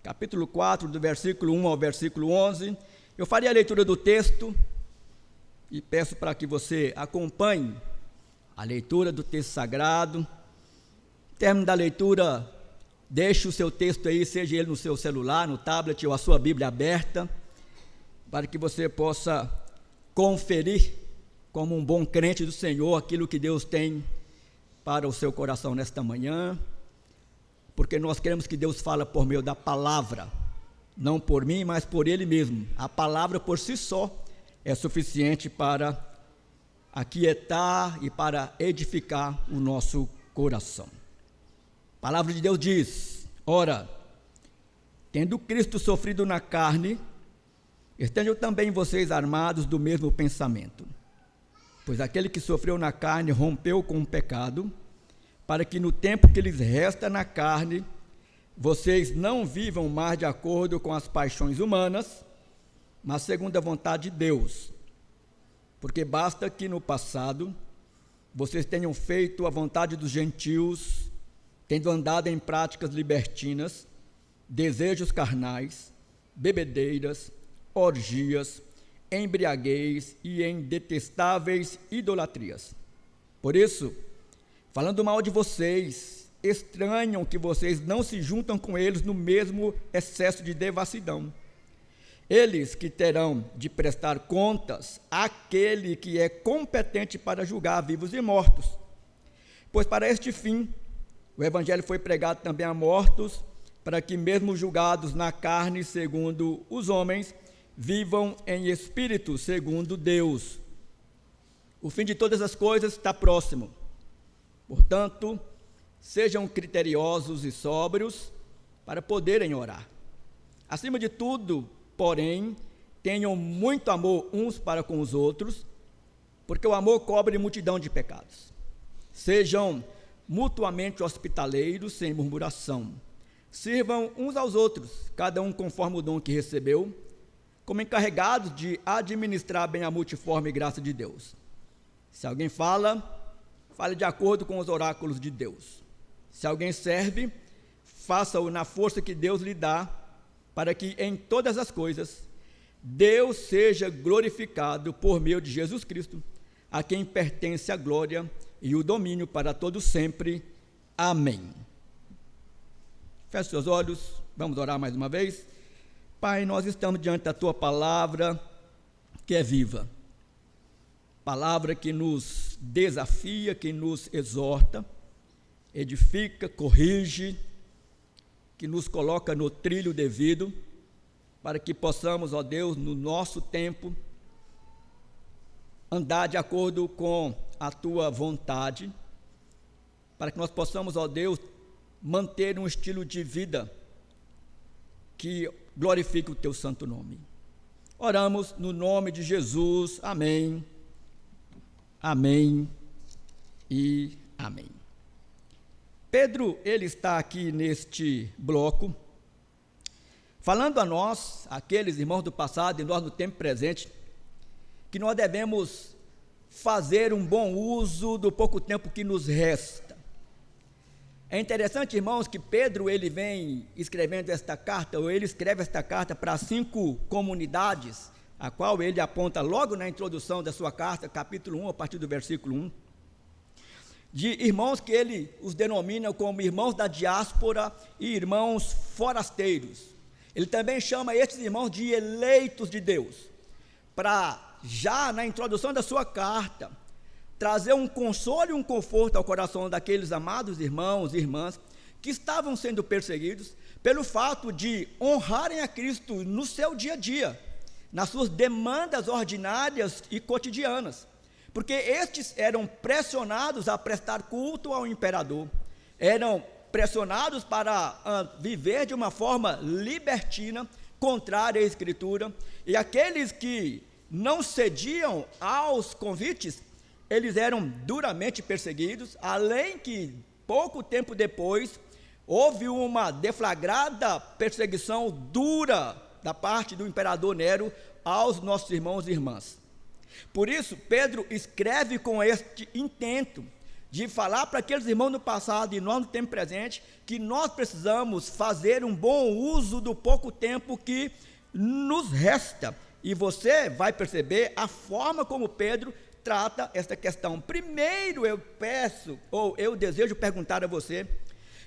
capítulo 4, do versículo 1 ao versículo 11. Eu farei a leitura do texto e peço para que você acompanhe a leitura do texto sagrado. Término da leitura, deixe o seu texto aí, seja ele no seu celular, no tablet ou a sua Bíblia aberta, para que você possa conferir, como um bom crente do Senhor, aquilo que Deus tem para o seu coração nesta manhã, porque nós queremos que Deus fala por meio da palavra, não por mim, mas por Ele mesmo. A palavra por si só é suficiente para aquietar e para edificar o nosso coração. A palavra de Deus diz: ora, tendo Cristo sofrido na carne, estejam também vocês armados do mesmo pensamento. Pois aquele que sofreu na carne rompeu com o pecado, para que no tempo que lhes resta na carne, vocês não vivam mais de acordo com as paixões humanas, mas segundo a vontade de Deus. Porque basta que no passado vocês tenham feito a vontade dos gentios, tendo andado em práticas libertinas, desejos carnais, bebedeiras, orgias, embriaguez e em detestáveis idolatrias. Por isso, falando mal de vocês, estranham que vocês não se juntam com eles no mesmo excesso de devassidão. Eles que terão de prestar contas àquele que é competente para julgar vivos e mortos. Pois para este fim, o evangelho foi pregado também a mortos, para que mesmo julgados na carne segundo os homens, vivam em espírito segundo Deus. O fim de todas as coisas está próximo. Portanto, sejam criteriosos e sóbrios para poderem orar. Acima de tudo, porém, tenham muito amor uns para com os outros, porque o amor cobre multidão de pecados. Sejam mutuamente hospitaleiros, sem murmuração. Sirvam uns aos outros, cada um conforme o dom que recebeu, como encarregados de administrar bem a multiforme graça de Deus. Se alguém fale de acordo com os oráculos de Deus. Se alguém serve, faça-o na força que Deus lhe dá, para que em todas as coisas Deus seja glorificado por meio de Jesus Cristo, a quem pertence a glória e o domínio para todos sempre. Amém. Feche seus olhos, vamos orar mais uma vez. Pai, nós estamos diante da Tua palavra, que é viva, palavra que nos desafia, que nos exorta, edifica, corrige, que nos coloca no trilho devido, para que possamos, ó Deus, no nosso tempo, andar de acordo com a Tua vontade, para que nós possamos, ó Deus, manter um estilo de vida que glorifique o Teu santo nome. Oramos no nome de Jesus. Amém. Amém e amém. Pedro, ele está aqui neste bloco, falando a nós, aqueles irmãos do passado e nós no tempo presente, que nós devemos fazer um bom uso do pouco tempo que nos resta. É interessante, irmãos, que Pedro, ele vem escrevendo esta carta, ou ele escreve esta carta para 5 comunidades, a qual ele aponta logo na introdução da sua carta, capítulo 1, a partir do versículo 1, de irmãos que ele os denomina como irmãos da diáspora e irmãos forasteiros. Ele também chama estes irmãos de eleitos de Deus, para já na introdução da sua carta, trazer um consolo e um conforto ao coração daqueles amados irmãos e irmãs que estavam sendo perseguidos pelo fato de honrarem a Cristo no seu dia a dia, nas suas demandas ordinárias e cotidianas, porque estes eram pressionados a prestar culto ao imperador, eram pressionados para viver de uma forma libertina, contrária à Escritura, e aqueles que não cediam aos convites, eles eram duramente perseguidos, além que pouco tempo depois houve uma deflagrada perseguição dura da parte do imperador Nero aos nossos irmãos e irmãs. Por isso, Pedro escreve com este intento de falar para aqueles irmãos no passado e nós no tempo presente, que nós precisamos fazer um bom uso do pouco tempo que nos resta. E você vai perceber a forma como Pedro trata esta questão. Primeiro eu peço, ou eu desejo perguntar a você,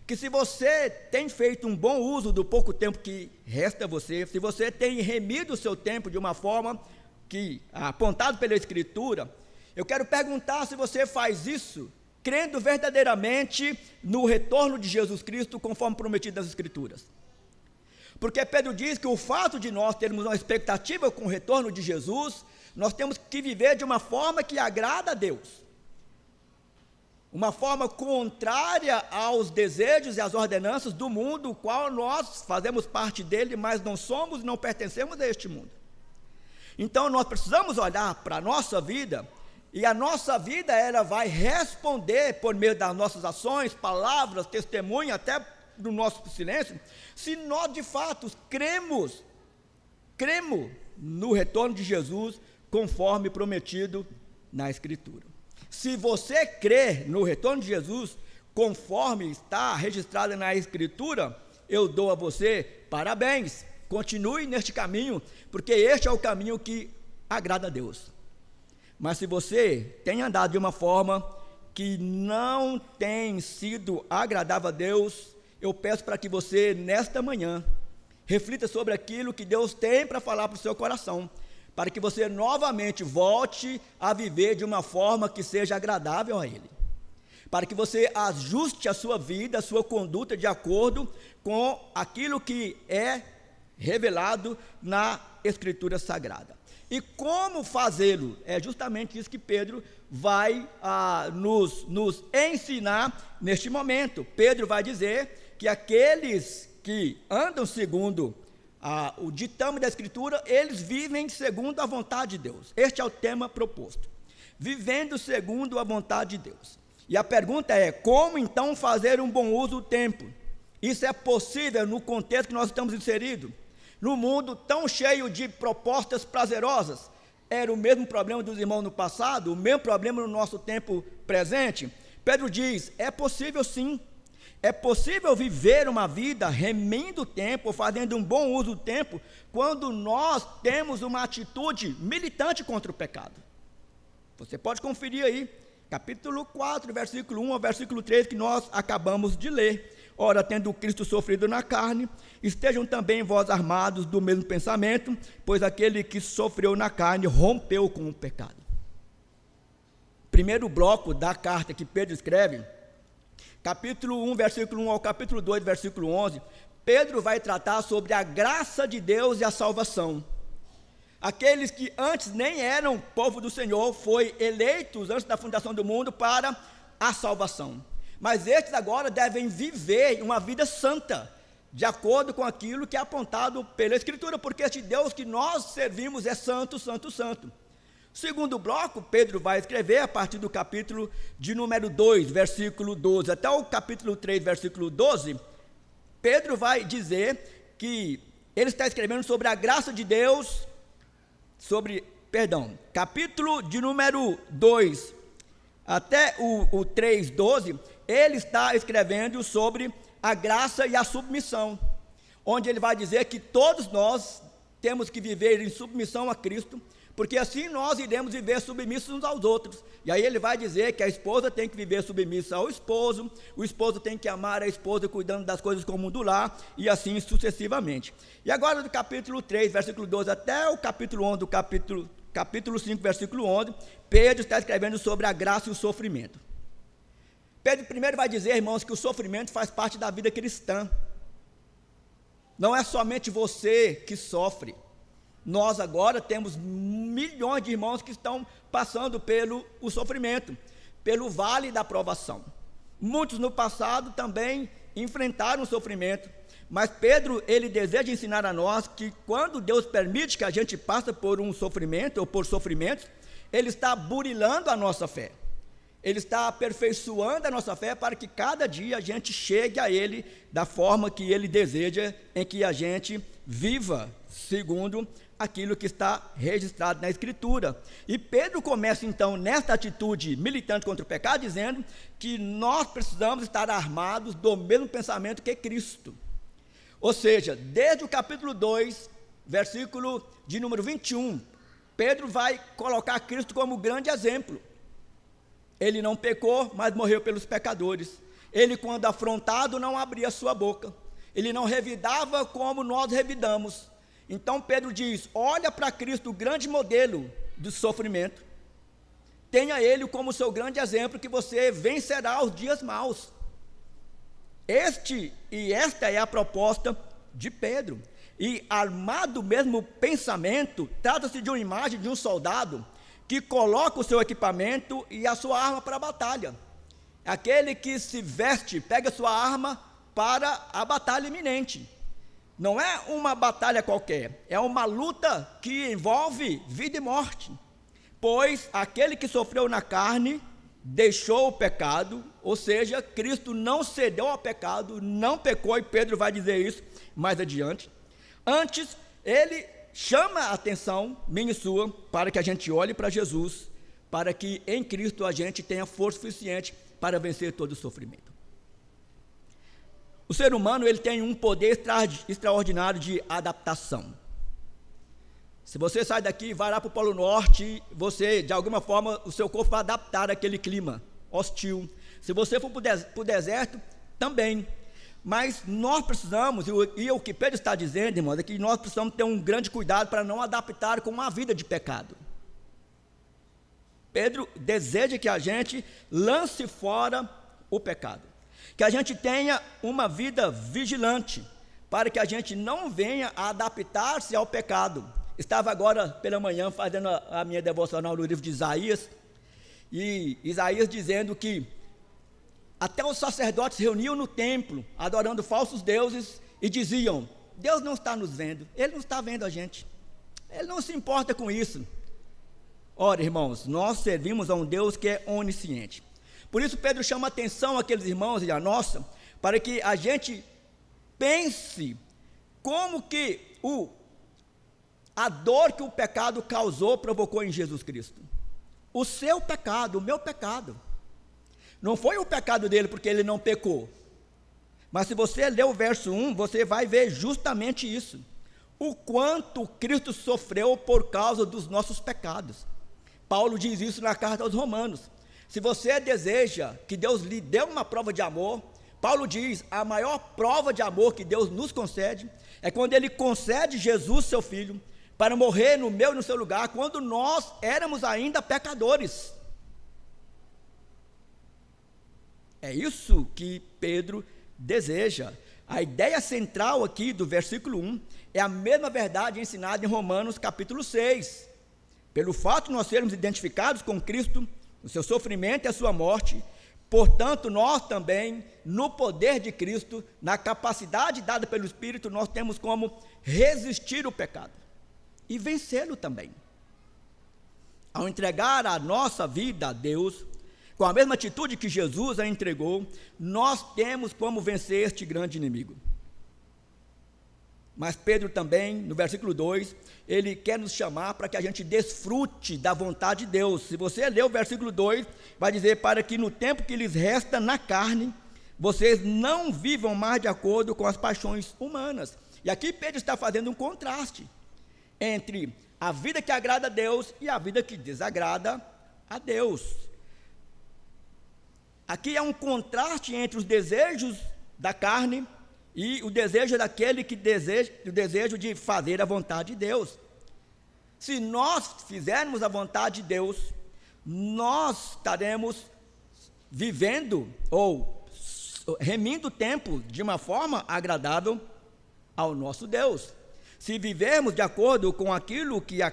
que se você tem feito um bom uso do pouco tempo que resta a você, se você tem remido o seu tempo de uma forma que, apontado pela Escritura, eu quero perguntar se você faz isso crendo verdadeiramente no retorno de Jesus Cristo, conforme prometido nas Escrituras. Porque Pedro diz que o fato de nós termos uma expectativa com o retorno de Jesus, nós temos que viver de uma forma que agrada a Deus. Uma forma contrária aos desejos e às ordenanças do mundo, o qual nós fazemos parte dele, mas não somos e não pertencemos a este mundo. Então nós precisamos olhar para a nossa vida, e a nossa vida ela vai responder por meio das nossas ações, palavras, testemunho, até do nosso silêncio, se nós de fato cremos no retorno de Jesus, conforme prometido na Escritura. Se você crê no retorno de Jesus, conforme está registrado na Escritura, eu dou a você parabéns, continue neste caminho, porque este é o caminho que agrada a Deus. Mas se você tem andado de uma forma que não tem sido agradável a Deus, eu peço para que você, nesta manhã, reflita sobre aquilo que Deus tem para falar para o seu coração, para que você novamente volte a viver de uma forma que seja agradável a Ele, para que você ajuste a sua vida, a sua conduta de acordo com aquilo que é revelado na Escritura Sagrada. E como fazê-lo? É justamente isso que Pedro vai nos ensinar neste momento. Pedro vai dizer que aqueles que andam segundo o ditame da Escritura, eles vivem segundo a vontade de Deus. Este é o tema proposto. Vivendo segundo a vontade de Deus. E a pergunta é, como então fazer um bom uso do tempo? Isso é possível no contexto que nós estamos inseridos? No mundo tão cheio de propostas prazerosas, era o mesmo problema dos irmãos no passado, o mesmo problema no nosso tempo presente. Pedro diz, é possível sim, é possível viver uma vida remindo o tempo, fazendo um bom uso do tempo, quando nós temos uma atitude militante contra o pecado. Você pode conferir aí, capítulo 4, versículo 1 ao versículo 3, que nós acabamos de ler. Ora, tendo Cristo sofrido na carne, estejam também vós armados do mesmo pensamento, pois aquele que sofreu na carne rompeu com o pecado. Primeiro bloco da carta que Pedro escreve, capítulo 1, versículo 1 ao capítulo 2, versículo 11, Pedro vai tratar sobre a graça de Deus e a salvação. Aqueles que antes nem eram povo do Senhor, foram eleitos antes da fundação do mundo para a salvação. Mas estes agora devem viver uma vida santa, de acordo com aquilo que é apontado pela Escritura, porque este Deus que nós servimos é santo, santo, santo. Segundo bloco, Pedro vai escrever a partir do capítulo de número 2, versículo 12, até o capítulo 3, versículo 12, Pedro vai dizer que ele está escrevendo sobre a graça de Deus, capítulo de número 2, até o 3, 12, ele está escrevendo sobre a graça e a submissão, onde ele vai dizer que todos nós temos que viver em submissão a Cristo, porque assim nós iremos viver submissos uns aos outros. E aí ele vai dizer que a esposa tem que viver submissa ao esposo, o esposo tem que amar a esposa cuidando das coisas comum do lar, e assim sucessivamente. E agora do capítulo 3, versículo 12, até o capítulo 11, do capítulo 5, versículo 11, Pedro está escrevendo sobre a graça e o sofrimento. Pedro primeiro vai dizer, irmãos, que o sofrimento faz parte da vida cristã. Não é somente você que sofre. Nós agora temos milhões de irmãos que estão passando pelo sofrimento, pelo vale da provação. Muitos no passado também enfrentaram o sofrimento, mas Pedro, ele deseja ensinar a nós que quando Deus permite que a gente passe por um sofrimento ou por sofrimentos, Ele está burilando a nossa fé. Ele está aperfeiçoando a nossa fé para que cada dia a gente chegue a Ele da forma que Ele deseja em que a gente viva segundo aquilo que está registrado na Escritura. E Pedro começa então nesta atitude militante contra o pecado, dizendo que nós precisamos estar armados do mesmo pensamento que Cristo. Ou seja, desde o capítulo 2, versículo de número 21, Pedro vai colocar Cristo como grande exemplo. Ele não pecou, mas morreu pelos pecadores. Ele, quando afrontado, não abria sua boca. Ele não revidava como nós revidamos. Então Pedro diz: olha para Cristo, o grande modelo do sofrimento. Tenha ele como seu grande exemplo, que você vencerá os dias maus. Esta é a proposta de Pedro. E armado do mesmo pensamento, trata-se de uma imagem de um soldado que coloca o seu equipamento e a sua arma para a batalha. Aquele que se veste, pega sua arma para a batalha iminente. Não é uma batalha qualquer, é uma luta que envolve vida e morte. Pois aquele que sofreu na carne deixou o pecado, ou seja, Cristo não cedeu ao pecado, não pecou, e Pedro vai dizer isso mais adiante. Antes, ele chama a atenção minha e sua para que a gente olhe para Jesus, para que em Cristo a gente tenha força suficiente para vencer todo o sofrimento. O ser humano, ele tem um poder extraordinário de adaptação. Se você sai daqui e vai lá para o Polo Norte, você, de alguma forma, o seu corpo vai adaptar àquele clima hostil. Se você for para o deserto, também. Mas nós precisamos, e o que Pedro está dizendo, irmãos, é que nós precisamos ter um grande cuidado para não adaptar com uma vida de pecado. Pedro deseja que a gente lance fora o pecado, que a gente tenha uma vida vigilante, para que a gente não venha a adaptar-se ao pecado. Estava agora pela manhã fazendo a minha devocional no livro de Isaías, e Isaías dizendo que até os sacerdotes se reuniam no templo, adorando falsos deuses, e diziam: Deus não está nos vendo, Ele não está vendo a gente, Ele não se importa com isso. Ora, irmãos, nós servimos a um Deus que é onisciente. Por isso Pedro chama a atenção àqueles irmãos e a nossa, para que a gente pense como que a dor que o pecado causou, provocou em Jesus Cristo. O seu pecado, o meu pecado. Não foi o pecado dele porque ele não pecou. Mas se você ler o verso 1, você vai ver justamente isso. O quanto Cristo sofreu por causa dos nossos pecados. Paulo diz isso na carta aos Romanos. Se você deseja que Deus lhe dê uma prova de amor, Paulo diz: a maior prova de amor que Deus nos concede é quando Ele concede Jesus, seu Filho, para morrer no meu e no seu lugar, quando nós éramos ainda pecadores. É isso que Pedro deseja. A ideia central aqui do versículo 1 é a mesma verdade ensinada em Romanos capítulo 6. Pelo fato de nós sermos identificados com Cristo, o seu sofrimento e a sua morte, portanto, nós também, no poder de Cristo, na capacidade dada pelo Espírito, nós temos como resistir o pecado e vencê-lo também. Ao entregar a nossa vida a Deus, com a mesma atitude que Jesus a entregou, nós temos como vencer este grande inimigo. Mas Pedro também, no versículo 2, ele quer nos chamar para que a gente desfrute da vontade de Deus. Se você ler o versículo 2, vai dizer: para que no tempo que lhes resta na carne, vocês não vivam mais de acordo com as paixões humanas. E aqui Pedro está fazendo um contraste entre a vida que agrada a Deus e a vida que desagrada a Deus. Aqui é um contraste entre os desejos da carne e o desejo daquele que deseja, o desejo de fazer a vontade de Deus. Se nós fizermos a vontade de Deus, nós estaremos vivendo ou remindo o tempo de uma forma agradável ao nosso Deus. Se vivermos de acordo com aquilo que a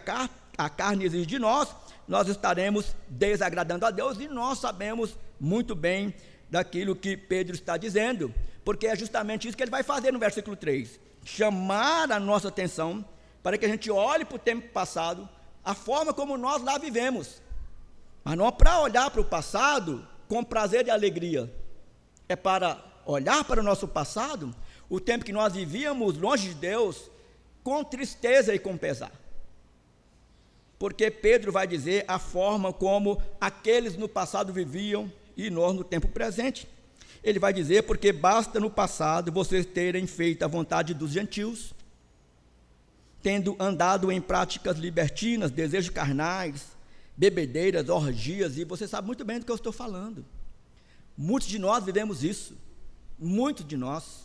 carne exige de nós, nós estaremos desagradando a Deus, e nós sabemos muito bem daquilo que Pedro está dizendo, porque é justamente isso que ele vai fazer no versículo 3, chamar a nossa atenção para que a gente olhe para o tempo passado, a forma como nós lá vivemos, mas não para olhar para o passado com prazer e alegria, é para olhar para o nosso passado, o tempo que nós vivíamos longe de Deus, com tristeza e com pesar. Porque Pedro vai dizer a forma como aqueles no passado viviam e nós no tempo presente. Ele vai dizer, porque basta no passado vocês terem feito a vontade dos gentios, tendo andado em práticas libertinas, desejos carnais, bebedeiras, orgias, e você sabe muito bem do que eu estou falando. Muitos de nós vivemos isso, muitos de nós.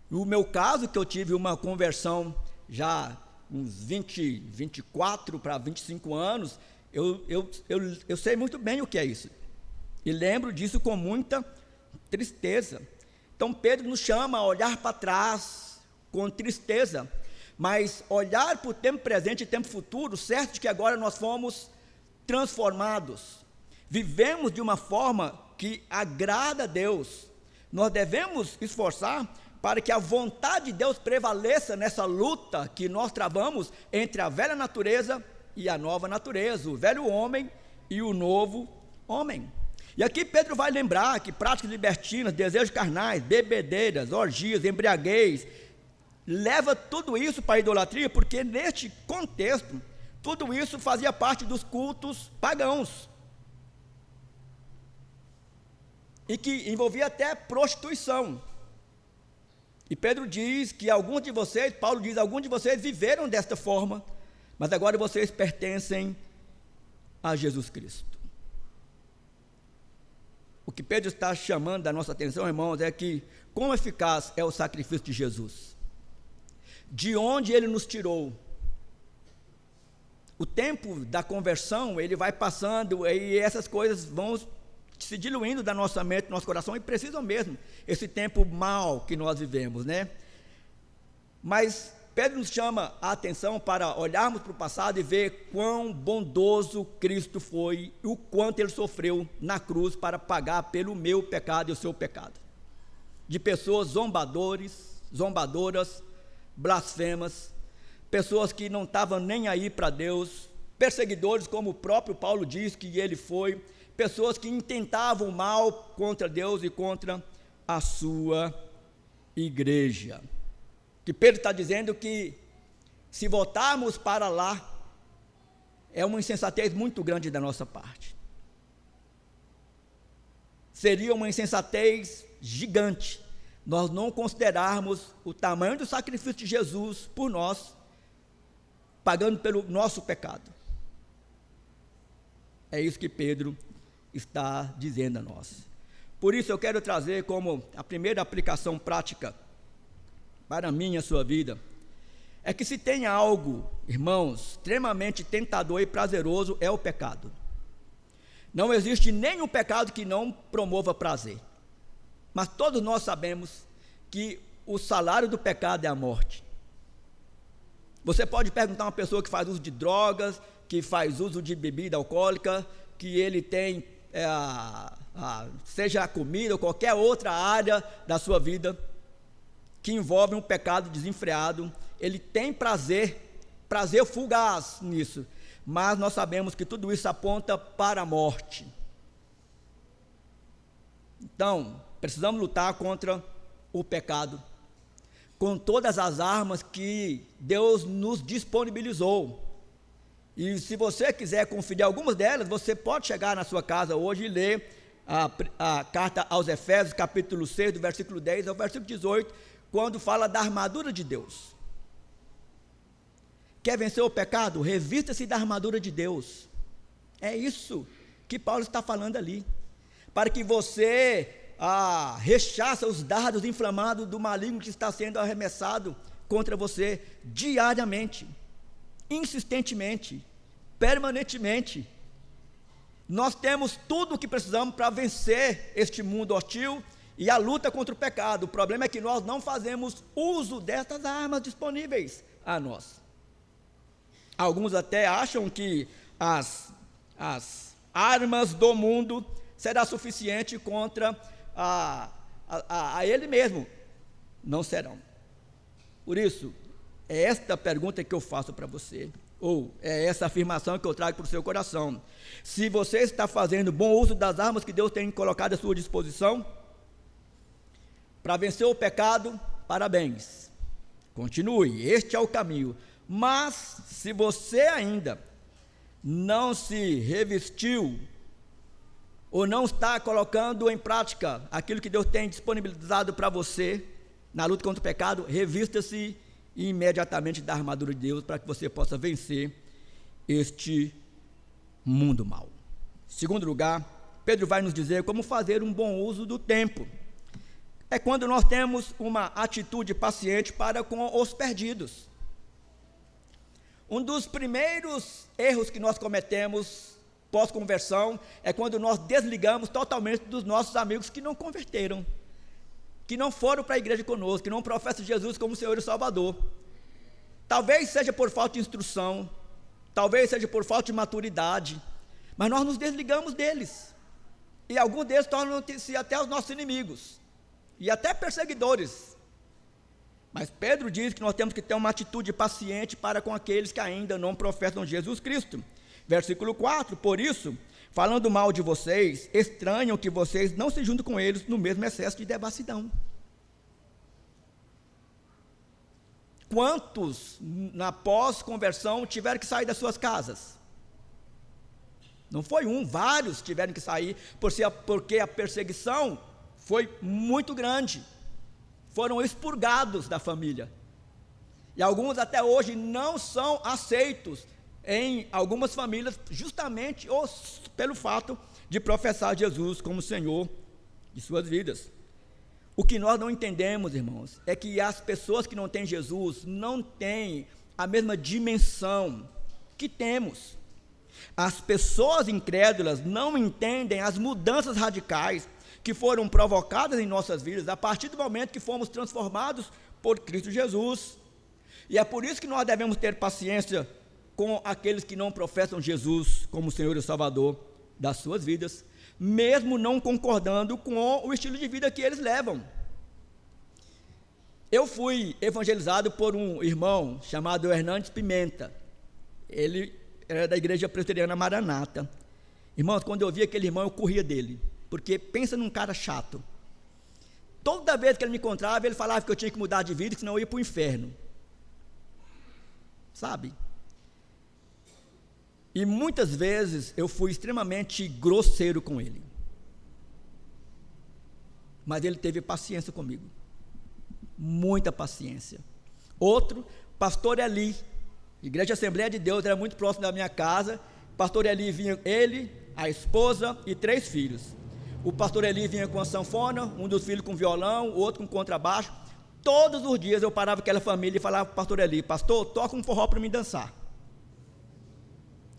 No meu caso, que eu tive uma conversão já uns 24 para 25 anos, eu sei muito bem o que é isso. E lembro disso com muita tristeza. Então Pedro nos chama a olhar para trás com tristeza, mas olhar para o tempo presente e tempo futuro, certo de que agora nós fomos transformados. Vivemos de uma forma que agrada a Deus. Nós devemos esforçar para que a vontade de Deus prevaleça nessa luta que nós travamos entre a velha natureza e a nova natureza, o velho homem e o novo homem. E aqui Pedro vai lembrar que práticas libertinas, desejos carnais, bebedeiras, orgias, embriaguez, leva tudo isso para a idolatria, porque neste contexto, tudo isso fazia parte dos cultos pagãos, e que envolvia até prostituição. E Pedro diz que alguns de vocês, Paulo diz, alguns de vocês viveram desta forma, mas agora vocês pertencem a Jesus Cristo. O que Pedro está chamando a nossa atenção, irmãos, é que quão eficaz é o sacrifício de Jesus, de onde ele nos tirou. O tempo da conversão, ele vai passando, e essas coisas vão se diluindo da nossa mente, do nosso coração, e precisam mesmo, esse tempo mal que nós vivemos, né? Mas Pedro nos chama a atenção para olharmos para o passado e ver quão bondoso Cristo foi, e o quanto ele sofreu na cruz para pagar pelo meu pecado e o seu pecado, de pessoas zombadoras, blasfemas, pessoas que não estavam nem aí para Deus, perseguidores, como o próprio Paulo diz que ele foi, pessoas que intentavam mal contra Deus e contra a sua igreja. Que Pedro está dizendo que se voltarmos para lá, é uma insensatez muito grande da nossa parte. Seria uma insensatez gigante nós não considerarmos o tamanho do sacrifício de Jesus por nós, pagando pelo nosso pecado. É isso que Pedro está dizendo a nós. Por isso eu quero trazer como a primeira aplicação prática para mim e a sua vida, é que se tem algo, irmãos, extremamente tentador e prazeroso, é o pecado. Não existe nenhum pecado que não promova prazer, mas todos nós sabemos que o salário do pecado é a morte. Você pode perguntar a uma pessoa que faz uso de drogas, que faz uso de bebida alcoólica, que ele tem, seja a comida ou qualquer outra área da sua vida, que envolve um pecado desenfreado, ele tem prazer fugaz nisso, mas nós sabemos que tudo isso aponta para a morte. Então, precisamos lutar contra o pecado, com todas as armas que Deus nos disponibilizou. E se você quiser conferir algumas delas, você pode chegar na sua casa hoje e ler a carta aos Efésios, capítulo 6, do versículo 10 ao versículo 18, quando fala da armadura de Deus. Quer vencer o pecado? Revista-se da armadura de Deus. É isso que Paulo está falando ali, para que você rechaça os dardos inflamados do maligno que está sendo arremessado contra você diariamente, insistentemente, permanentemente. Nós temos tudo o que precisamos para vencer este mundo hostil e a luta contra o pecado. O problema é que nós não fazemos uso dessas armas disponíveis a nós. Alguns até acham que as armas do mundo será suficiente contra a ele mesmo. Não serão. Por isso, é esta pergunta que eu faço para você, ou é essa afirmação que eu trago para o seu coração. Se você está fazendo bom uso das armas que Deus tem colocado à sua disposição para vencer o pecado, parabéns. Continue, este é o caminho. Mas, se você ainda não se revestiu, ou não está colocando em prática aquilo que Deus tem disponibilizado para você, na luta contra o pecado, revista-se imediatamente da armadura de Deus, para que você possa vencer este mundo mau. Em segundo lugar, Pedro vai nos dizer como fazer um bom uso do tempo. É quando nós temos uma atitude paciente para com os perdidos. Um dos primeiros erros que nós cometemos pós-conversão é quando nós desligamos totalmente dos nossos amigos que não converteram, que não foram para a igreja conosco, que não professam Jesus como Senhor e Salvador. Talvez seja por falta de instrução, talvez seja por falta de maturidade, mas nós nos desligamos deles, e alguns deles tornam-se até os nossos inimigos, e até perseguidores. Mas Pedro diz que nós temos que ter uma atitude paciente para com aqueles que ainda não professam Jesus Cristo. Versículo 4, por isso, falando mal de vocês, estranham que vocês não se juntem com eles no mesmo excesso de devassidão. Quantos, na pós-conversão, tiveram que sair das suas casas? Não foi um, vários tiveram que sair, porque a perseguição foi muito grande. Foram expurgados da família. E alguns até hoje não são aceitos em algumas famílias, justamente pelo fato de professar Jesus como Senhor de suas vidas. O que nós não entendemos, irmãos, é que as pessoas que não têm Jesus não têm a mesma dimensão que temos. As pessoas incrédulas não entendem as mudanças radicais que foram provocadas em nossas vidas a partir do momento que fomos transformados por Cristo Jesus. E é por isso que nós devemos ter paciência com aqueles que não professam Jesus como Senhor e Salvador das suas vidas, mesmo não concordando com o estilo de vida que eles levam. Eu fui evangelizado por um irmão chamado Hernandes Pimenta. Ele era da igreja presbiteriana Maranata. Irmãos, quando eu via aquele irmão, eu corria dele, porque pensa num cara chato. Toda vez que ele me encontrava, ele falava que eu tinha que mudar de vida, que senão eu ia para o inferno. Sabe? E muitas vezes eu fui extremamente grosseiro com ele. Mas ele teve paciência comigo. Muita paciência. Outro, pastor Eli, Igreja Assembleia de Deus, era muito próximo da minha casa. Pastor Eli vinha, ele, a esposa e 3 filhos. O pastor Eli vinha com a sanfona, um dos filhos com violão, o outro com contrabaixo. Todos os dias eu parava com aquela família e falava para o pastor Eli: pastor, toca um forró para mim dançar.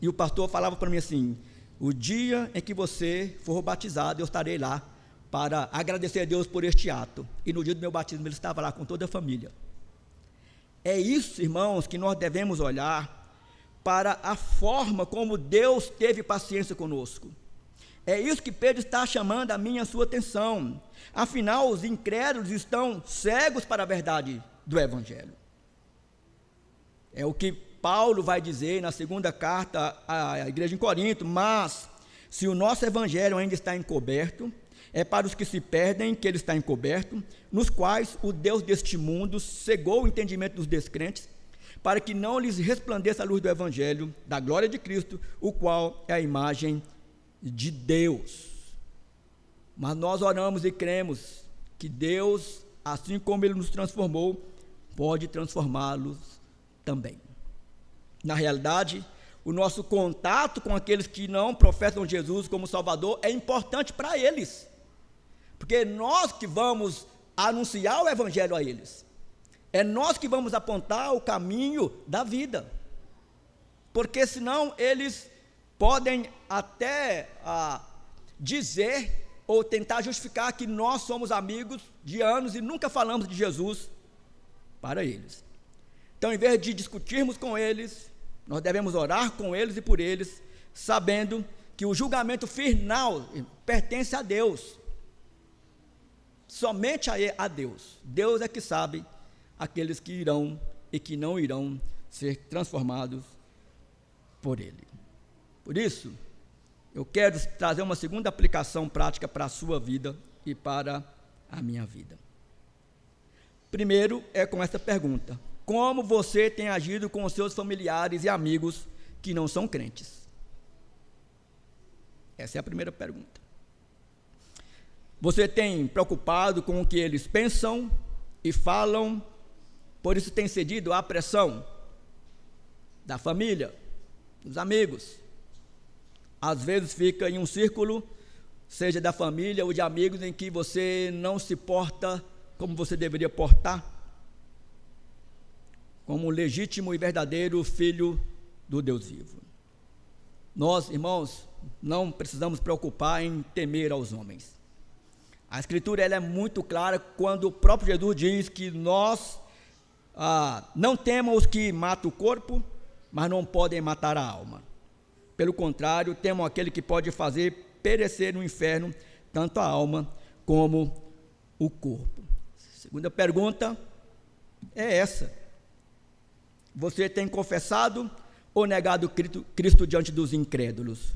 E o pastor falava para mim assim: o dia em que você for batizado, eu estarei lá para agradecer a Deus por este ato. E no dia do meu batismo ele estava lá com toda a família. É isso, irmãos, que nós devemos olhar para a forma como Deus teve paciência conosco. É isso que Pedro está chamando a minha e a sua atenção. Afinal, os incrédulos estão cegos para a verdade do Evangelho. É o que Paulo vai dizer na segunda carta à igreja em Corinto: mas se o nosso Evangelho ainda está encoberto, é para os que se perdem que ele está encoberto, nos quais o Deus deste mundo cegou o entendimento dos descrentes, para que não lhes resplandeça a luz do Evangelho, da glória de Cristo, o qual é a imagem de Deus. Mas nós oramos e cremos que Deus, assim como Ele nos transformou, pode transformá-los também. Na realidade, o nosso contato com aqueles que não professam Jesus como Salvador é importante para eles, porque nós que vamos anunciar o Evangelho a eles, é nós que vamos apontar o caminho da vida, porque senão eles podem até dizer ou tentar justificar que nós somos amigos de anos e nunca falamos de Jesus para eles. Então, em vez de discutirmos com eles, nós devemos orar com eles e por eles, sabendo que o julgamento final pertence a Deus, somente a Deus. Deus é que sabe aqueles que irão e que não irão ser transformados por Ele. Por isso, eu quero trazer uma segunda aplicação prática para a sua vida e para a minha vida. Primeiro é com essa pergunta: como você tem agido com os seus familiares e amigos que não são crentes? Essa é a primeira pergunta. Você tem preocupado com o que eles pensam e falam, por isso tem cedido à pressão da família, dos amigos? Às vezes fica em um círculo, seja da família ou de amigos, em que você não se porta como você deveria portar, como um legítimo e verdadeiro filho do Deus vivo. Nós, irmãos, não precisamos preocupar em temer aos homens. A Escritura ela é muito clara quando o próprio Jesus diz que nós não temamos os que matam o corpo, mas não podem matar a alma. Pelo contrário, temos aquele que pode fazer perecer no inferno tanto a alma como o corpo. Segunda pergunta é essa: você tem confessado ou negado Cristo diante dos incrédulos?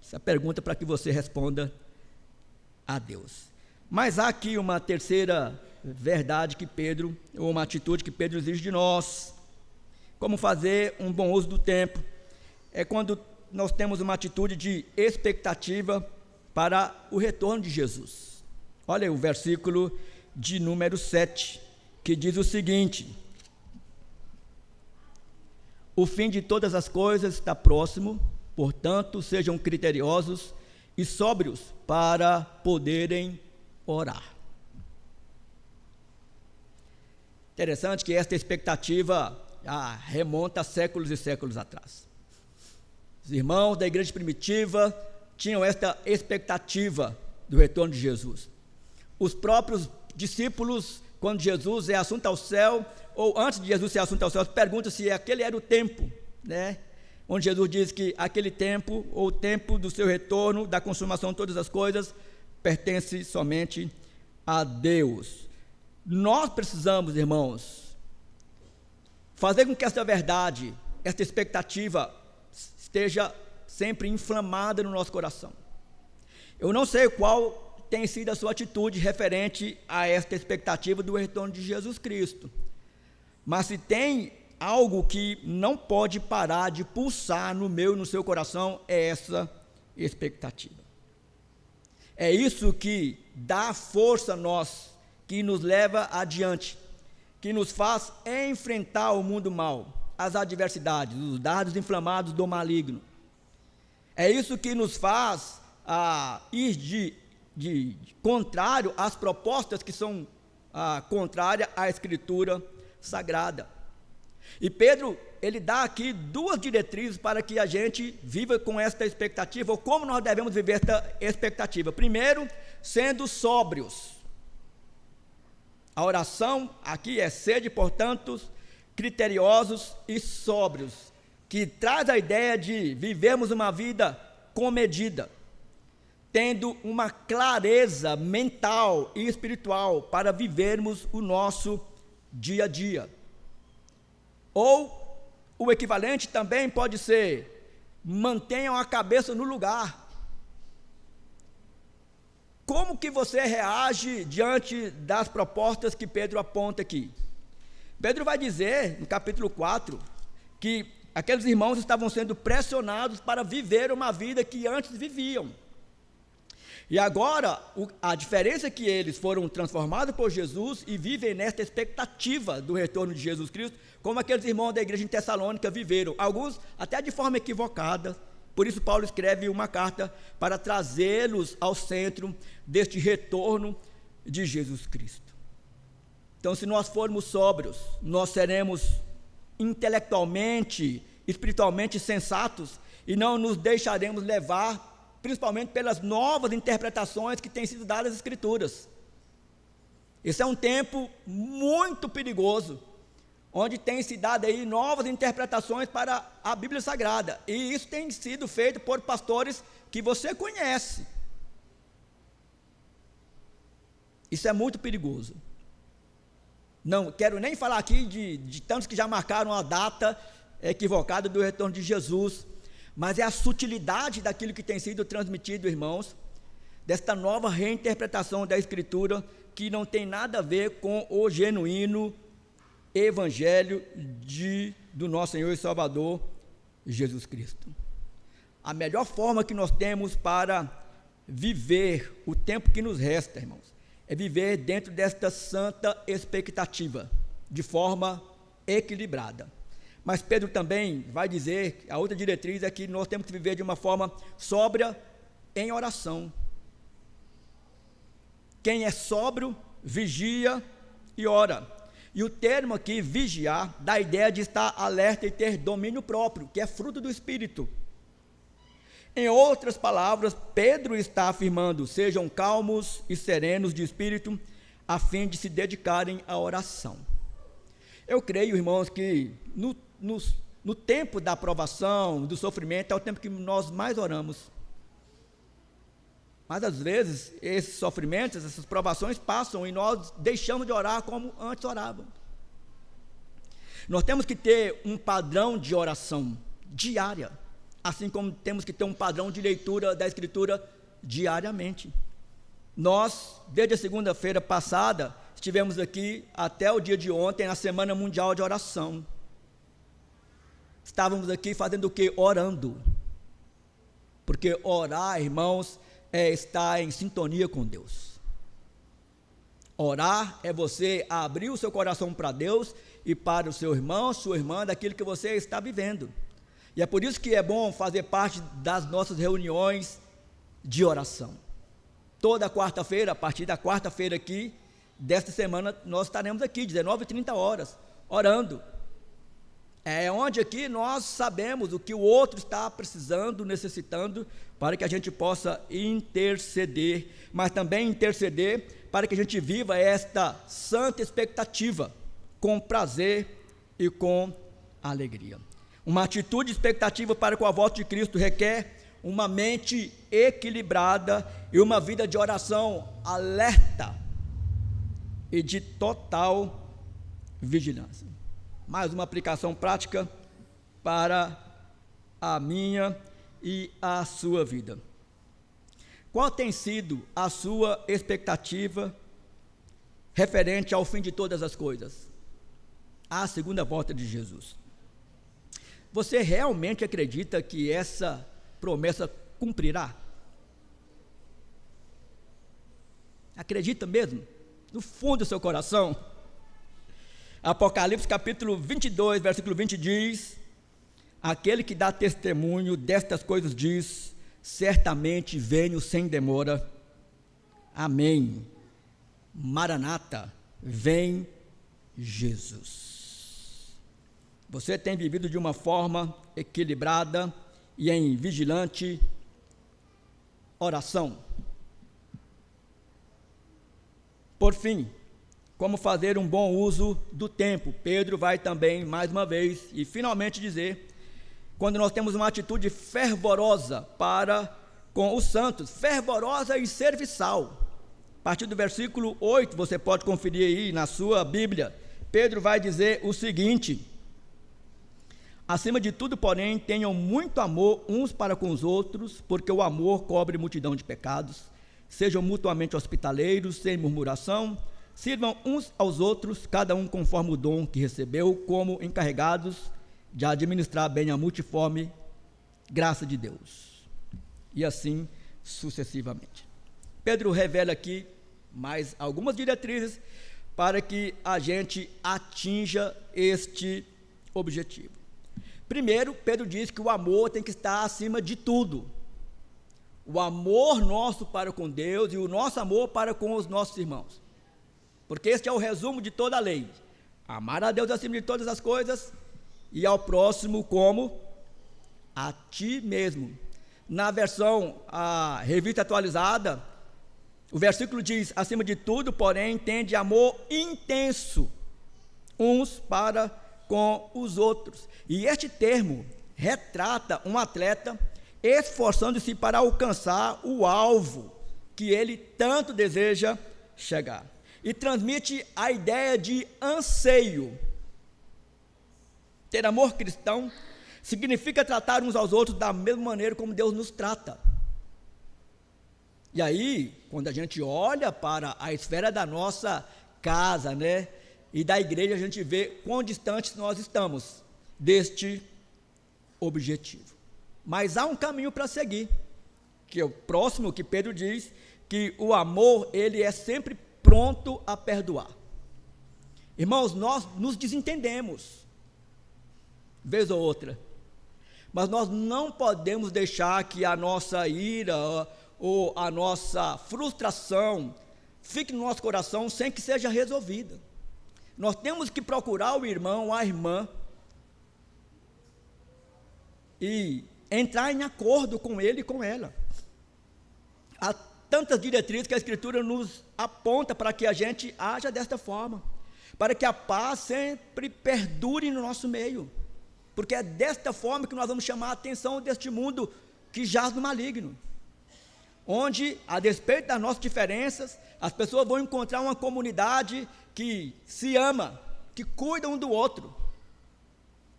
Essa é a pergunta para que você responda a Deus. Mas há aqui uma terceira verdade que Pedro, ou uma atitude que Pedro exige de nós. Como fazer um bom uso do tempo? É quando nós temos uma atitude de expectativa para o retorno de Jesus. Olha aí o versículo de número 7, que diz o seguinte: o fim de todas as coisas está próximo, portanto, sejam criteriosos e sóbrios para poderem orar. Interessante que esta expectativa remonta a séculos e séculos atrás. Os irmãos da igreja primitiva tinham esta expectativa do retorno de Jesus. Os próprios discípulos, quando Jesus é assunto ao céu, ou antes de Jesus ser assunto ao céu, perguntam se aquele era o tempo, né? Onde Jesus diz que aquele tempo, ou o tempo do seu retorno, da consumação de todas as coisas, pertence somente a Deus. Nós precisamos, irmãos, fazer com que esta verdade, esta expectativa, esteja sempre inflamada no nosso coração. Eu não sei qual tem sido a sua atitude referente a esta expectativa do retorno de Jesus Cristo, mas se tem algo que não pode parar de pulsar no meu e no seu coração, é essa expectativa. É isso que dá força a nós, que nos leva adiante, que nos faz enfrentar o mundo mal, as adversidades, os dardos inflamados do maligno. É isso que nos faz ir de contrário às propostas que são contrárias à Escritura Sagrada. E Pedro, ele dá aqui duas diretrizes para que a gente viva com esta expectativa, ou como nós devemos viver esta expectativa. Primeiro, sendo sóbrios. A oração aqui é sede, portanto, criteriosos e sóbrios, que traz a ideia de vivermos uma vida com medida, tendo uma clareza mental e espiritual para vivermos o nosso dia a dia. Ou o equivalente também pode ser: mantenham a cabeça no lugar. Como que você reage diante das propostas que Pedro aponta aqui? Pedro vai dizer, no capítulo 4, que aqueles irmãos estavam sendo pressionados para viver uma vida que antes viviam. E agora, a diferença é que eles foram transformados por Jesus e vivem nesta expectativa do retorno de Jesus Cristo, como aqueles irmãos da igreja em Tessalônica viveram, alguns até de forma equivocada. Por isso Paulo escreve uma carta para trazê-los ao centro deste retorno de Jesus Cristo. Então, se nós formos sóbrios, nós seremos intelectualmente, espiritualmente sensatos e não nos deixaremos levar principalmente pelas novas interpretações que têm sido dadas às Escrituras. Esse é um tempo muito perigoso, onde tem se dado aí novas interpretações para a Bíblia Sagrada, e isso tem sido feito por pastores que você conhece. Isso é muito perigoso. Não quero nem falar aqui de tantos que já marcaram a data equivocada do retorno de Jesus, mas é a sutilidade daquilo que tem sido transmitido, irmãos, desta nova reinterpretação da Escritura que não tem nada a ver com o genuíno evangelho do nosso Senhor e Salvador Jesus Cristo. A melhor forma que nós temos para viver o tempo que nos resta, irmãos, é viver dentro desta santa expectativa, de forma equilibrada. Mas Pedro também vai dizer, a outra diretriz é que nós temos que viver de uma forma sóbria em oração. Quem é sóbrio, vigia e ora. E o termo aqui, vigiar, dá a ideia de estar alerta e ter domínio próprio, que é fruto do Espírito. Em outras palavras, Pedro está afirmando: sejam calmos e serenos de espírito, a fim de se dedicarem à oração. Eu creio, irmãos, que no tempo da provação, do sofrimento, é o tempo que nós mais oramos. Mas às vezes, esses sofrimentos, essas provações passam e nós deixamos de orar como antes orávamos. Nós temos que ter um padrão de oração diária, assim como temos que ter um padrão de leitura da Escritura diariamente. Nós, desde a segunda-feira passada, estivemos aqui até o dia de ontem, na Semana Mundial de Oração. Estávamos aqui fazendo o quê? Orando. Porque orar, irmãos, é estar em sintonia com Deus. Orar é você abrir o seu coração para Deus e para o seu irmão, sua irmã, daquilo que você está vivendo. E é por isso que é bom fazer parte das nossas reuniões de oração. Toda quarta-feira, a partir da quarta-feira aqui, desta semana, nós estaremos aqui, 19h30, orando. É onde aqui nós sabemos o que o outro está precisando, necessitando, para que a gente possa interceder, mas também interceder para que a gente viva esta santa expectativa, com prazer e com alegria. Uma atitude expectativa para com a volta de Cristo requer uma mente equilibrada e uma vida de oração alerta e de total vigilância. Mais uma aplicação prática para a minha e a sua vida. Qual tem sido a sua expectativa referente ao fim de todas as coisas? A segunda volta de Jesus. Você realmente acredita que essa promessa cumprirá? Acredita mesmo? No fundo do seu coração? Apocalipse capítulo 22, versículo 20 diz: aquele que dá testemunho destas coisas diz: certamente venho sem demora. Amém. Maranata, vem Jesus. Você tem vivido de uma forma equilibrada e em vigilante oração. Por fim, como fazer um bom uso do tempo? Pedro vai também, mais uma vez, e finalmente dizer, quando nós temos uma atitude fervorosa para com os santos, fervorosa e serviçal. A partir do versículo 8, você pode conferir aí na sua Bíblia, Pedro vai dizer o seguinte: acima de tudo, porém, tenham muito amor uns para com os outros, porque o amor cobre multidão de pecados. Sejam mutuamente hospitaleiros, sem murmuração. Sirvam uns aos outros, cada um conforme o dom que recebeu, como encarregados de administrar bem a multiforme graça de Deus. E assim sucessivamente. Pedro revela aqui mais algumas diretrizes para que a gente atinja este objetivo. Primeiro, Pedro diz que o amor tem que estar acima de tudo. O amor nosso para com Deus e o nosso amor para com os nossos irmãos. Porque este é o resumo de toda a lei: amar a Deus acima de todas as coisas e ao próximo como a ti mesmo. Na versão, a Revista Atualizada, o versículo diz: acima de tudo, porém, tende amor intenso uns para com os outros. E este termo retrata um atleta esforçando-se para alcançar o alvo que ele tanto deseja chegar. E transmite a ideia de anseio. Ter amor cristão significa tratar uns aos outros da mesma maneira como Deus nos trata. E aí, quando a gente olha para a esfera da nossa casa, né, e da igreja, a gente vê quão distantes nós estamos deste objetivo. Mas há um caminho para seguir, que é o próximo que Pedro diz, que o amor, ele é sempre pronto a perdoar. Irmãos, nós nos desentendemos, vez ou outra, mas nós não podemos deixar que a nossa ira ou a nossa frustração fique no nosso coração sem que seja resolvida. Nós temos que procurar o irmão, a irmã, e entrar em acordo com ele e com ela. Há tantas diretrizes que a Escritura nos aponta para que a gente haja desta forma, para que a paz sempre perdure no nosso meio, porque é desta forma que nós vamos chamar a atenção deste mundo que jaz no maligno, onde, a despeito das nossas diferenças, as pessoas vão encontrar uma comunidade que se ama, que cuida um do outro.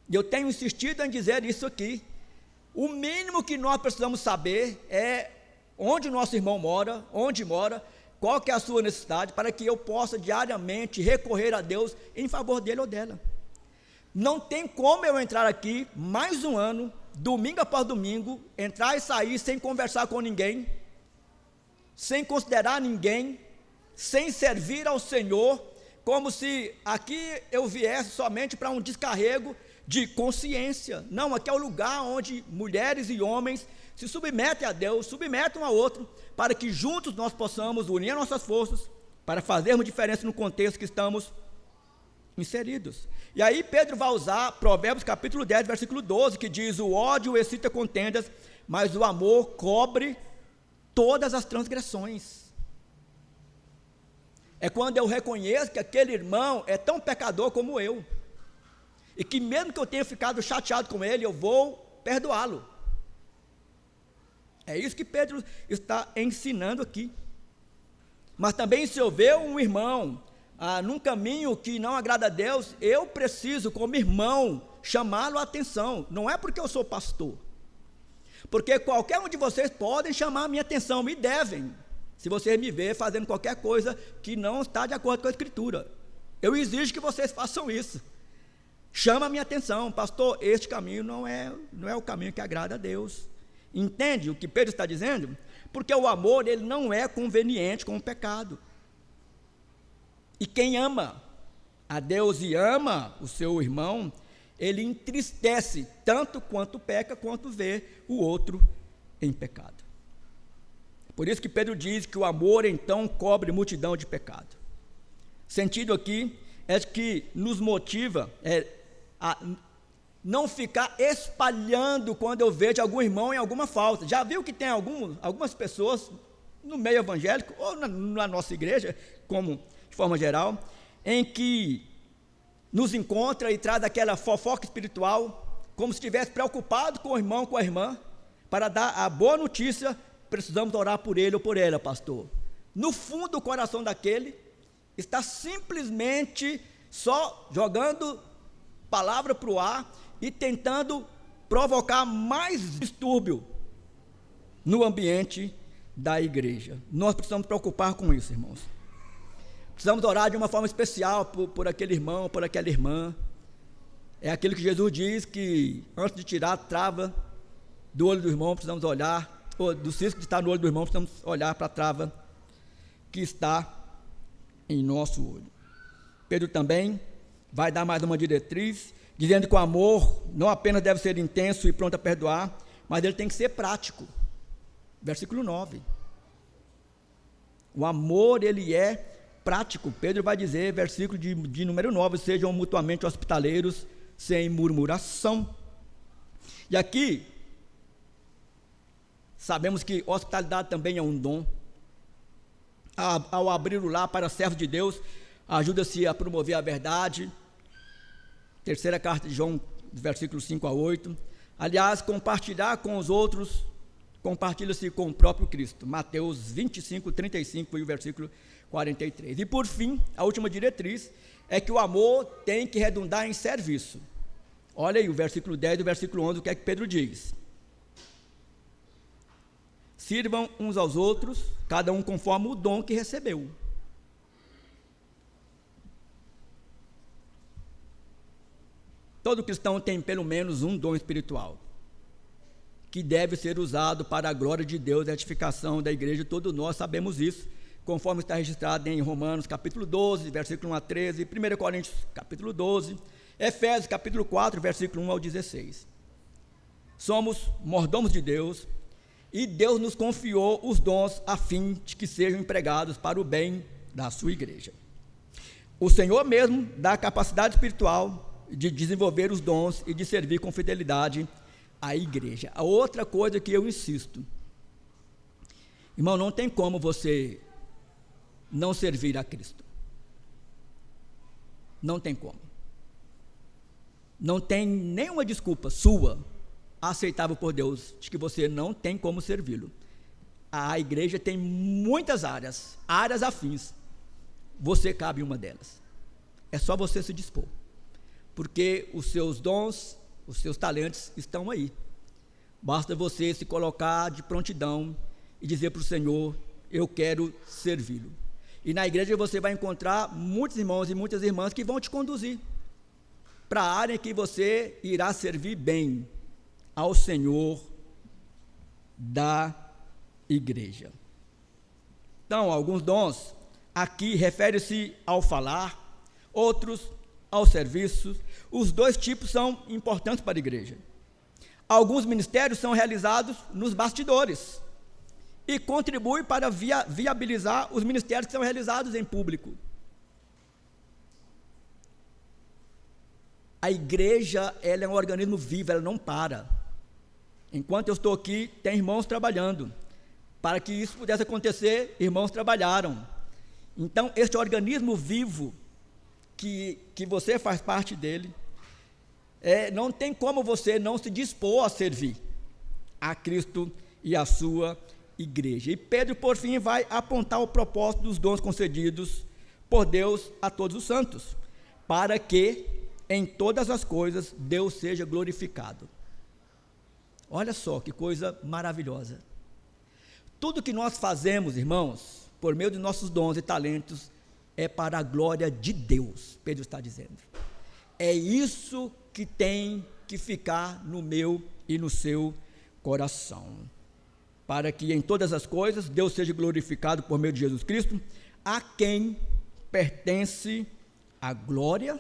E eu tenho insistido em dizer isso aqui. O mínimo que nós precisamos saber é onde o nosso irmão mora, onde mora, qual que é a sua necessidade, para que eu possa diariamente recorrer a Deus em favor dele ou dela. Não tem como eu entrar aqui mais um ano, domingo após domingo, entrar e sair sem conversar com ninguém, sem considerar ninguém, sem servir ao Senhor, como se aqui eu viesse somente para um descarrego de consciência. Não, aqui é o lugar onde mulheres e homens se submetem a Deus, submetem um ao outro, para que juntos nós possamos unir nossas forças, para fazermos diferença no contexto que estamos inseridos. E aí Pedro vai usar Provérbios capítulo 10, versículo 12, que diz: o ódio excita contendas, mas o amor cobre todas as transgressões. É quando eu reconheço que aquele irmão é tão pecador como eu, e que mesmo que eu tenha ficado chateado com ele, eu vou perdoá-lo. É isso que Pedro está ensinando aqui. Mas também, se eu ver um irmão num caminho que não agrada a Deus, eu preciso, como irmão, chamá-lo a atenção. Não é porque eu sou pastor, porque qualquer um de vocês podem chamar a minha atenção, e devem, se vocês me verem fazendo qualquer coisa que não está de acordo com a Escritura. Eu exijo que vocês façam isso. Chama a minha atenção: pastor, este caminho não é o caminho que agrada a Deus. Entende o que Pedro está dizendo? Porque o amor, ele não é conveniente com o pecado. E quem ama a Deus e ama o seu irmão, ele entristece tanto quanto peca, quanto vê o outro em pecado. Por isso que Pedro diz que o amor então cobre multidão de pecado. Sentido aqui é que nos motiva a não ficar espalhando quando eu vejo algum irmão em alguma falta. Já viu que tem algumas pessoas no meio evangélico, ou na nossa igreja, como de forma geral, em que nos encontra e traz aquela fofoca espiritual, como se estivesse preocupado com o irmão, com a irmã, para dar a boa notícia: precisamos orar por ele ou por ela, pastor. No fundo do coração daquele, está simplesmente só jogando palavra para o ar e tentando provocar mais distúrbio no ambiente da igreja. Nós precisamos preocupar com isso, irmãos. Precisamos orar de uma forma especial por aquele irmão, por aquela irmã. É aquilo que Jesus diz, que antes de tirar a trava do olho do irmão, precisamos olhar, ou do cisco que está no olho do irmão, precisamos olhar para a trava que está em nosso olho. Pedro também vai dar mais uma diretriz, dizendo que o amor não apenas deve ser intenso e pronto a perdoar, mas ele tem que ser prático. Versículo 9. O amor, ele é prático. Pedro vai dizer, versículo de número 9, sejam mutuamente hospitaleiros, sem murmuração. E aqui, sabemos que hospitalidade também é um dom. Ao abrir o lar para servos de Deus, ajuda-se a promover a verdade. Terceira carta de João, versículos 5 a 8. Aliás, compartilhar com os outros, compartilha-se com o próprio Cristo. Mateus 25, 35 e o versículo 43. E por fim, a última diretriz é que o amor tem que redundar em serviço. Olha aí o versículo 10 e o versículo 11, o que é que Pedro diz? Sirvam uns aos outros, cada um conforme o dom que recebeu. Todo cristão tem pelo menos um dom espiritual, que deve ser usado para a glória de Deus e a edificação da igreja. Todos nós sabemos isso, conforme está registrado em Romanos capítulo 12, versículo 1 a 13, 1 Coríntios capítulo 12, Efésios capítulo 4, versículo 1 ao 16. Somos mordomos de Deus, e Deus nos confiou os dons a fim de que sejam empregados para o bem da sua igreja. O Senhor mesmo dá a capacidade espiritual de desenvolver os dons e de servir com fidelidade à igreja. A outra coisa que eu insisto, irmão, não tem como você não servir a Cristo. Não tem como. Não tem nenhuma desculpa sua aceitável por Deus de que você não tem como servi-lo. A igreja tem muitas áreas afins. Você cabe em uma delas. É só você se dispor, porque os seus dons, os seus talentos estão aí. Basta você se colocar de prontidão e dizer para o Senhor: eu quero servi-lo. E na igreja você vai encontrar muitos irmãos e muitas irmãs que vão te conduzir para a área em que você irá servir bem ao Senhor da igreja. Então, alguns dons aqui referem-se ao falar, outros ao serviço. Os dois tipos são importantes para a igreja. Alguns ministérios são realizados nos bastidores e contribuem para viabilizar os ministérios que são realizados em público. A igreja, ela é um organismo vivo, ela não para. Enquanto eu estou aqui, tem irmãos trabalhando. Para que isso pudesse acontecer, irmãos trabalharam. Então, este organismo vivo, que você faz parte dele, não tem como você não se dispor a servir a Cristo e a sua igreja. E Pedro, por fim, vai apontar o propósito dos dons concedidos por Deus a todos os santos, para que em todas as coisas Deus seja glorificado. Olha só que coisa maravilhosa. Tudo que nós fazemos, irmãos, por meio de nossos dons e talentos, é para a glória de Deus, Pedro está dizendo. É isso que tem que ficar no meu e no seu coração, para que em todas as coisas Deus seja glorificado por meio de Jesus Cristo, a quem pertence a glória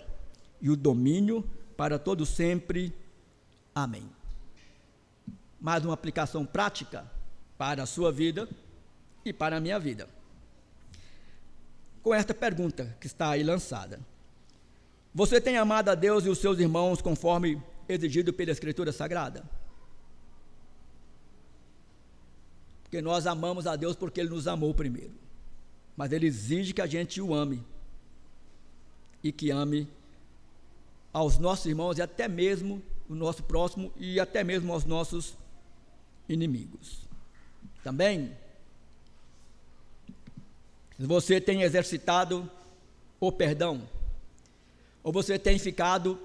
e o domínio para todo sempre. Amém. Mais uma aplicação prática para a sua vida e para a minha vida, com esta pergunta que está aí lançada: você tem amado a Deus e os seus irmãos conforme exigido pela Escritura Sagrada? Porque nós amamos a Deus porque Ele nos amou primeiro, mas Ele exige que a gente o ame, e que ame aos nossos irmãos e até mesmo o nosso próximo e até mesmo aos nossos inimigos. Também, se você tem exercitado o perdão, ou você tem ficado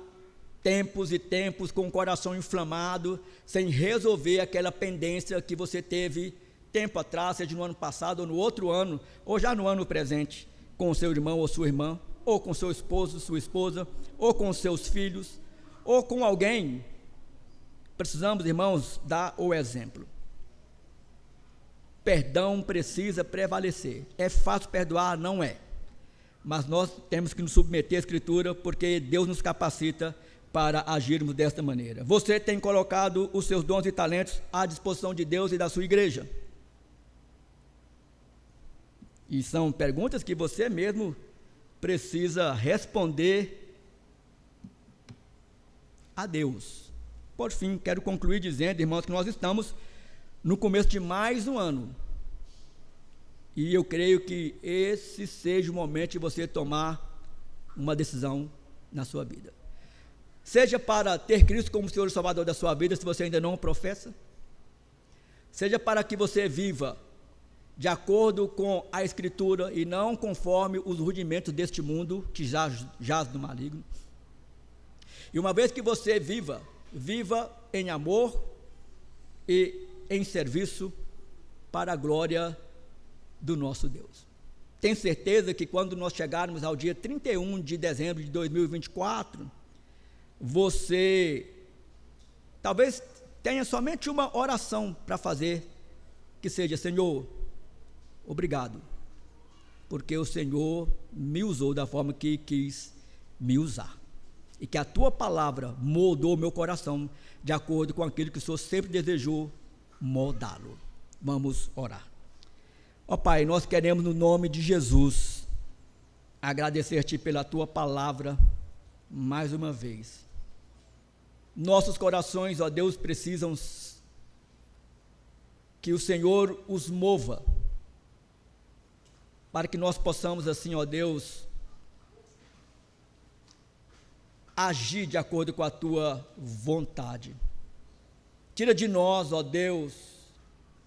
tempos e tempos com o coração inflamado, sem resolver aquela pendência que você teve tempo atrás, seja no ano passado ou no outro ano, ou já no ano presente, com o seu irmão ou sua irmã, ou com seu esposo, sua esposa, ou com seus filhos, ou com alguém, precisamos, irmãos, dar o exemplo. Perdão precisa prevalecer. É fácil perdoar? Não é. Mas nós temos que nos submeter à Escritura, porque Deus nos capacita para agirmos desta maneira. Você tem colocado os seus dons e talentos à disposição de Deus e da sua igreja? E são perguntas que você mesmo precisa responder a Deus. Por fim, quero concluir dizendo, irmãos, que nós estamos no começo de mais um ano, e eu creio que esse seja o momento de você tomar uma decisão na sua vida, seja para ter Cristo como Senhor e Salvador da sua vida, se você ainda não o professa, seja para que você viva de acordo com a Escritura e não conforme os rudimentos deste mundo que jaz do maligno. E uma vez que você viva em amor e em serviço para a glória do nosso Deus. Tenho certeza que quando nós chegarmos ao dia 31 de dezembro de 2024, você talvez tenha somente uma oração para fazer, que seja: Senhor, obrigado, porque o Senhor me usou da forma que quis me usar, e que a tua palavra moldou meu coração de acordo com aquilo que o Senhor sempre desejou moldá-lo. Vamos orar. Ó Pai, nós queremos, no nome de Jesus, agradecer-te pela tua palavra mais uma vez. Nossos corações, ó Deus, precisam que o Senhor os mova, para que nós possamos assim, ó Deus, agir de acordo com a tua vontade. Tira de nós, ó Deus,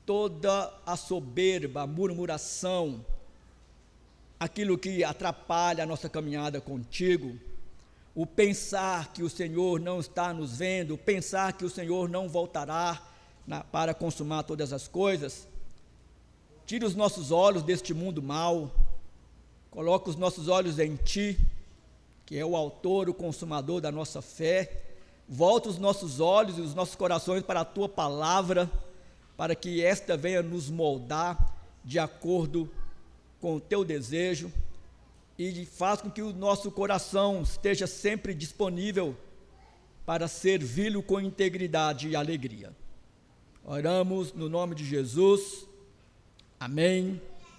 toda a soberba, a murmuração, aquilo que atrapalha a nossa caminhada contigo, o pensar que o Senhor não está nos vendo, o pensar que o Senhor não voltará para consumar todas as coisas. Tira os nossos olhos deste mundo mau, coloca os nossos olhos em Ti, que é o autor, o consumador da nossa fé. Volta os nossos olhos e os nossos corações para a Tua palavra, para que esta venha nos moldar de acordo com o Teu desejo, e faz com que o nosso coração esteja sempre disponível para servi-lo com integridade e alegria. Oramos no nome de Jesus. Amém.